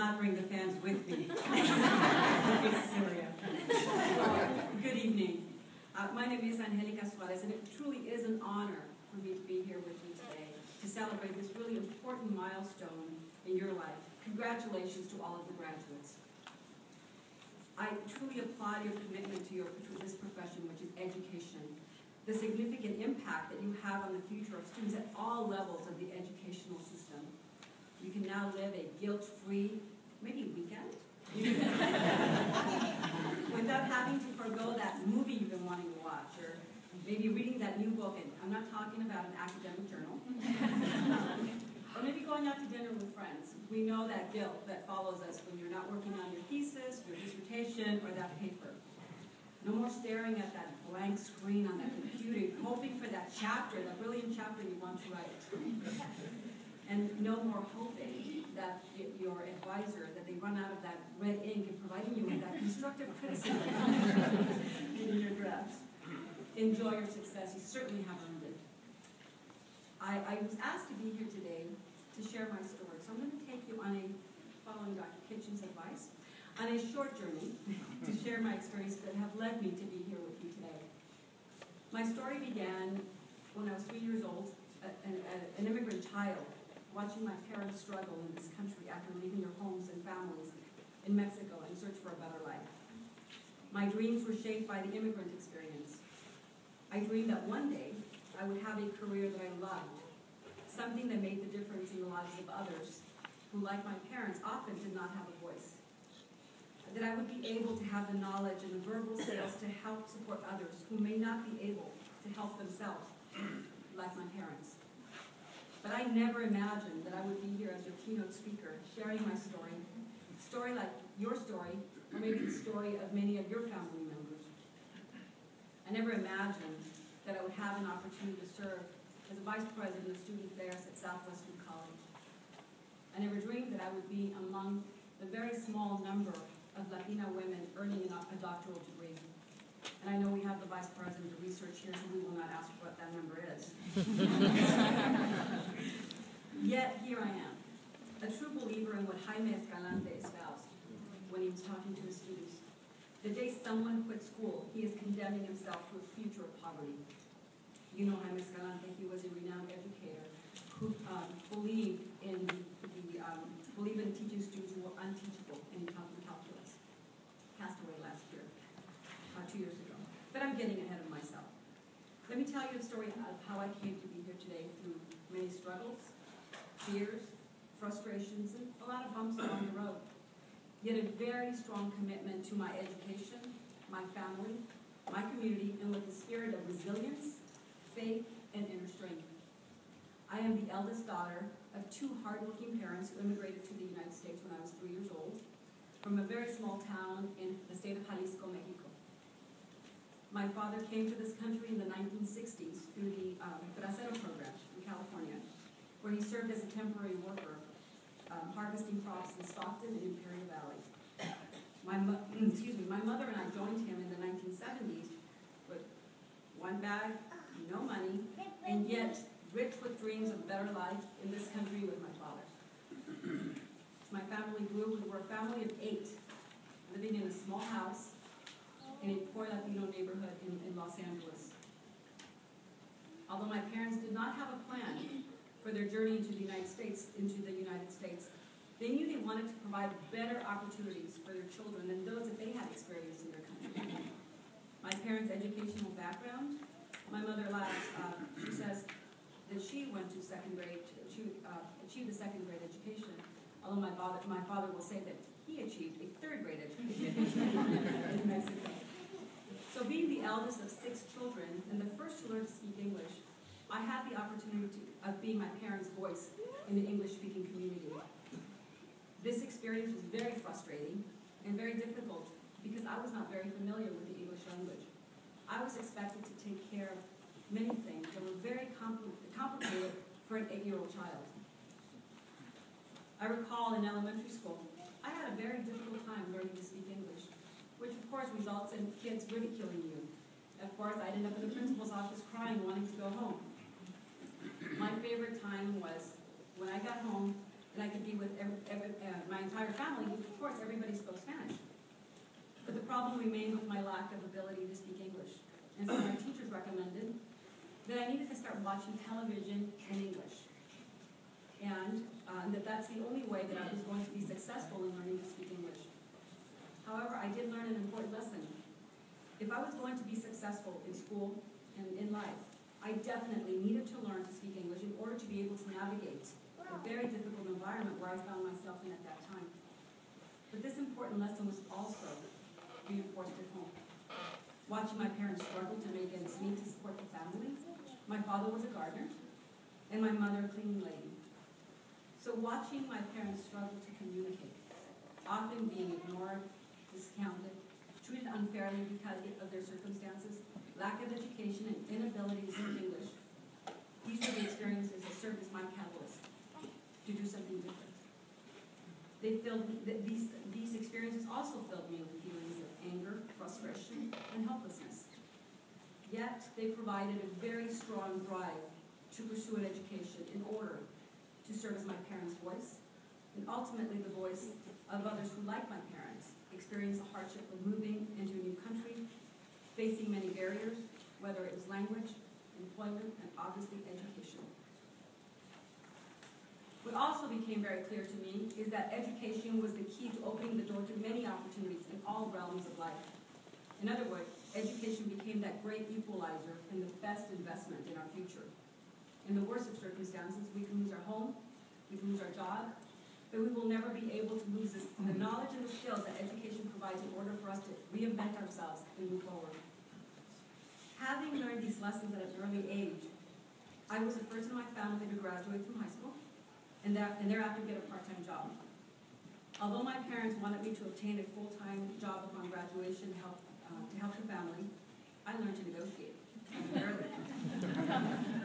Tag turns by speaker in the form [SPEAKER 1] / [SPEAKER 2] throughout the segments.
[SPEAKER 1] gathering the fans with me. Syria. Good evening. My name is Angelica Suarez, and it truly is an honor for me to be here with you today to celebrate this really important milestone in your life. Congratulations to all of the graduates. I truly applaud your commitment to this profession, which is education. The significant impact that you have on the future of students at all levels of the educational system. You can now live a guilt-free, maybe weekend, without having to forego that movie you've been wanting to watch, or maybe reading that new book, and I'm not talking about an academic journal, or maybe going out to dinner with friends. We know that guilt that follows us when you're not working on your thesis, your dissertation, or that paper. No more staring at that blank screen on that computer, hoping for that chapter, that brilliant chapter you want to write. And no more hoping that your advisor, that they run out of that red ink and providing you with that constructive criticism in your drafts. Enjoy your success. You certainly have earned it. I was asked to be here today to share my story. So I'm going to take you on following Dr. Kitchen's advice, on a short journey to share my experiences that have led me to be here with you today. My story began when I was 3 years old, an immigrant child, watching my parents struggle in this country after leaving their homes and families in Mexico in search for a better life. My dreams were shaped by the immigrant experience. I dreamed that one day I would have a career that I loved, something that made the difference in the lives of others who, like my parents, often did not have a voice. That I would be able to have the knowledge and the verbal skills to help support others who may not be able to help themselves, like my parents. But I never imagined that I would be here as your keynote speaker, sharing my story like your story, or maybe the story of many of your family members. I never imagined that I would have an opportunity to serve as a vice president of student affairs at Southwestern College. I never dreamed that I would be among the very small number of Latina women earning a doctoral degree. And I know we have the vice president of research here, so we will not ask what that number is. Yet here I am, a true believer in what Jaime Escalante espoused when he was talking to his students. The day someone quits school, he is condemning himself to a future of poverty. You know Jaime Escalante, he was a renowned educator who believed in teaching students who were unteachable, and he taught them calculus. Passed away last year, 2 years ago. But I'm getting ahead of myself. Let me tell you a story of how I came to be here today through many struggles, fears, frustrations, and a lot of bumps along the road. Yet a very strong commitment to my education, my family, my community, and with a spirit of resilience, faith, and inner strength. I am the eldest daughter of two hardworking parents who immigrated to the United States when I was 3 years old, from a very small town in the state of Jalisco, Mexico. My father came to this country in the 1960s through the Bracero program in California, where he served as a temporary worker, harvesting crops in Stockton and Imperial Valley. My mother and I joined him in the 1970s with one bag, no money, and yet rich with dreams of a better life in this country with my father. My family grew. We were a family of 8, living in a small house in a poor Latino neighborhood in Los Angeles. Although my parents did not have a plan for their journey into the United States, they knew they wanted to provide better opportunities for their children than those that they had experienced in their country. My parents' educational background, my mother laughs. She says that she went to second grade, she achieved a second grade education, although my father will say that he achieved a third grade education in Mexico. So being the eldest of 6 children and the first to learn to speak English, I had the opportunity of being my parents' voice in the English-speaking community. This experience was very frustrating and very difficult because I was not very familiar with the English language. I was expected to take care of many things that were very complicated for an 8-year-old child. I recall in elementary school, I had a very difficult time learning to speak English, which of course results in kids ridiculing you. Of course, I'd end up in the principal's office crying, wanting to go home. My favorite time was when I got home and I could be with my entire family. Of course, everybody spoke Spanish. But the problem remained with my lack of ability to speak English. And so my teachers recommended that I needed to start watching television in English. And that's the only way that I was going to be successful in learning to speak English. However, I did learn an important lesson. If I was going to be successful in school and in life, I definitely needed to learn to speak English in order to be able to navigate a very difficult environment where I found myself in at that time. But this important lesson was also reinforced at home. Watching my parents struggle to make ends meet to support the family. My father was a gardener, and my mother a cleaning lady. So watching my parents struggle to communicate, often being ignored, discounted, treated unfairly because of their circumstances, lack of education, and inability to speak English, these were the experiences that served as my catalyst to do something different. These experiences also filled me with feelings of anger, frustration, and helplessness. Yet, they provided a very strong drive to pursue an education in order to serve as my parents' voice, and ultimately the voice of others who, like my parents, experienced the hardship of moving into a new country, facing many barriers, whether it was language, employment, and obviously education. What also became very clear to me is that education was the key to opening the door to many opportunities in all realms of life. In other words, education became that great equalizer and the best investment in our future. In the worst of circumstances, we can lose our home, we can lose our job, but we will never be able to lose the knowledge and the skills that education provides in order for us to reinvent ourselves and move forward. Having learned these lessons at an early age, I was the first in my family to graduate from high school and thereafter get a part-time job. Although my parents wanted me to obtain a full-time job upon graduation to help the family, I learned to negotiate early.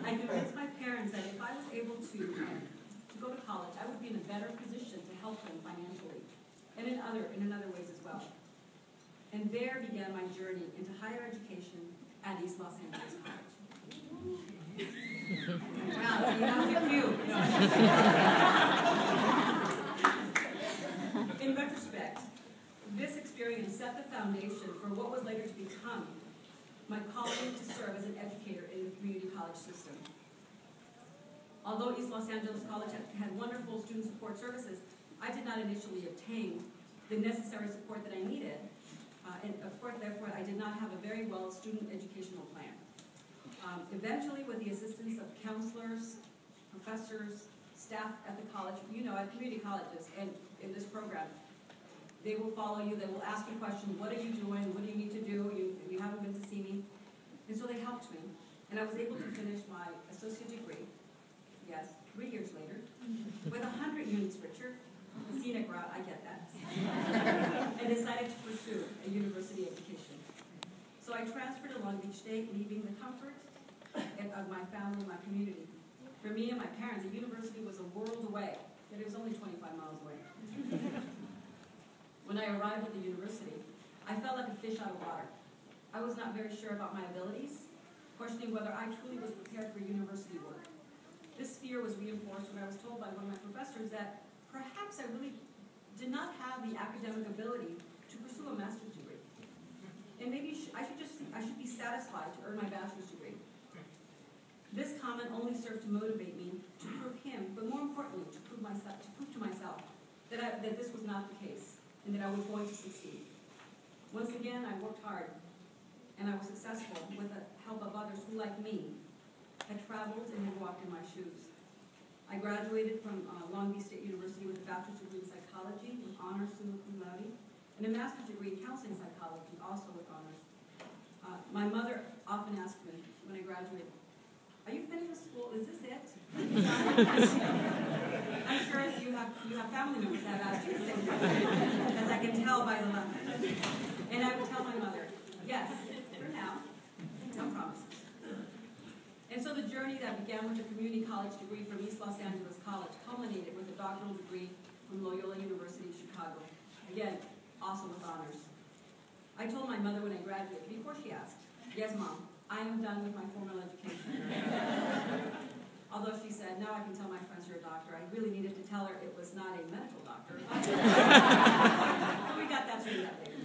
[SPEAKER 1] I convinced my parents that if I was able to go to college, I would be in a better position to help them financially, and in other ways as well. And there began my journey into higher education at East Los Angeles College. Wow, so that was a few. In retrospect, this experience set the foundation for what was later to become my calling to serve as an educator in the community college system. Although East Los Angeles College had wonderful student support services, I did not initially obtain the necessary support that I needed, and of course, therefore, I did not have a very well student educational plan. Eventually, with the assistance of counselors, professors, staff at the college, at community colleges and in this program, they will follow you, they will ask you questions, what are you doing, what do you need to do, you haven't been to see me. And so they helped me, and I was able to finish my associate degree, yes, 3 years later, with 100 units richer, the scenic route, I get that, and decided to pursue a university education. So I transferred to Long Beach State, leaving the comfort of my family, my community. For me and my parents, the university was a world away, yet it was only 25 miles away. When I arrived at the university, I felt like a fish out of water. I was not very sure about my abilities, questioning whether I truly was prepared for university work. This fear was reinforced when I was told by one of my professors that perhaps I really did not have the academic ability to pursue a master's degree. And maybe I should be satisfied to earn my bachelor's degree. This comment only served to motivate me to prove him, but more importantly, to prove to myself that this was not the case, and that I was going to succeed. Once again, I worked hard, and I was successful with the help of others who, like me, had traveled and had walked in my shoes. I graduated from Long Beach State University with a bachelor's degree in psychology with honors summa cum laude, and a master's degree in counseling psychology, also with honors. My mother often asked me when I graduated, "Are you finished with school? Is this it?" I'm sure you have family members that have asked you the same question, as I can tell by the laugh. And I would tell my mother, "Yes, for now, no promises." And so the journey that began with a community college degree from East Los Angeles College culminated with a doctoral degree from Loyola University, Chicago. Again, also with honors. I told my mother when I graduated, before she asked, "Yes, Mom, I am done with my formal education." Although she said, "Now I can tell my friends you're a doctor," I really needed to tell her it was not a medical doctor. We got that straightened out later.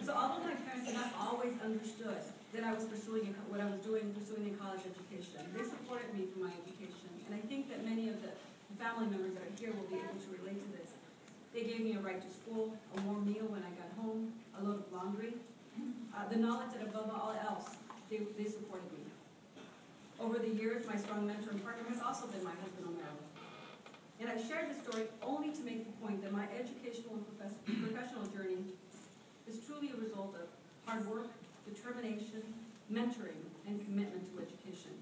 [SPEAKER 1] So although my parents had not always understood that I was pursuing what I was doing, pursuing a college education, they supported me through my education. And I think that many of the family members that are here will be able to relate to this. They gave me a right to school, a warm meal when I got home, a load of laundry, the knowledge that above all else, they supported me. Over the years, my strong mentor and partner has also been my husband, Omar. And I shared this story only to make the point that my educational and professional journey is truly a result of hard work, determination, mentoring, and commitment to education.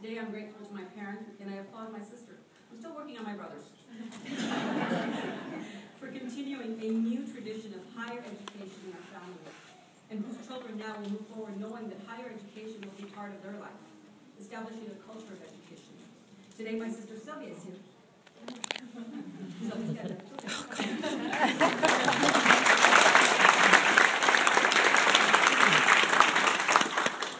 [SPEAKER 1] Today, I'm grateful to my parents, and I applaud my sister. I'm still working on my brothers. For continuing a new tradition of higher education in our family, and whose children now will move forward knowing that higher education will be part of their life, establishing a culture of education. Today, my sister Sylvia is here.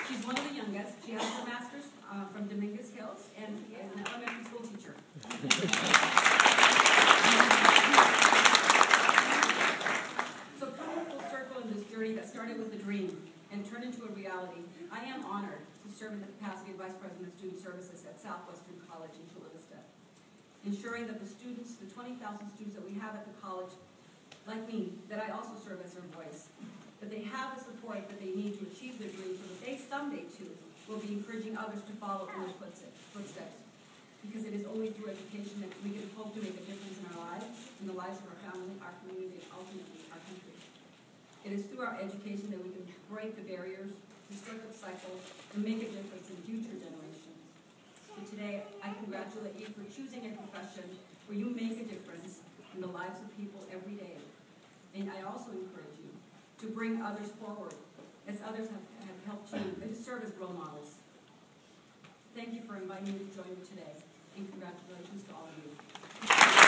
[SPEAKER 1] She's one of the youngest. She has her master's from Dominguez Hills, and she is an elementary school teacher. So coming full circle in this journey that started with a dream and turned into a reality, I am honored to serve in the capacity of Vice President of Student Services at Southwestern College in Chula Vista, ensuring that the students, the 20,000 students that we have at the college, like me, that I also serve as their voice, that they have the support that they need to achieve their dreams so that they someday, too, will be encouraging others to follow in their footsteps. Because it is only through education that we can hope to make a difference in our lives, in the lives of our family, our community, and ultimately our country. It is through our education that we can break the barriers, destructive cycles, and make a difference in future generations. So today, I congratulate you for choosing a profession where you make a difference in the lives of people every day. And I also encourage you to bring others forward, as others have helped you, and to serve as role models. Thank you for inviting me to join you today, and congratulations to all of you.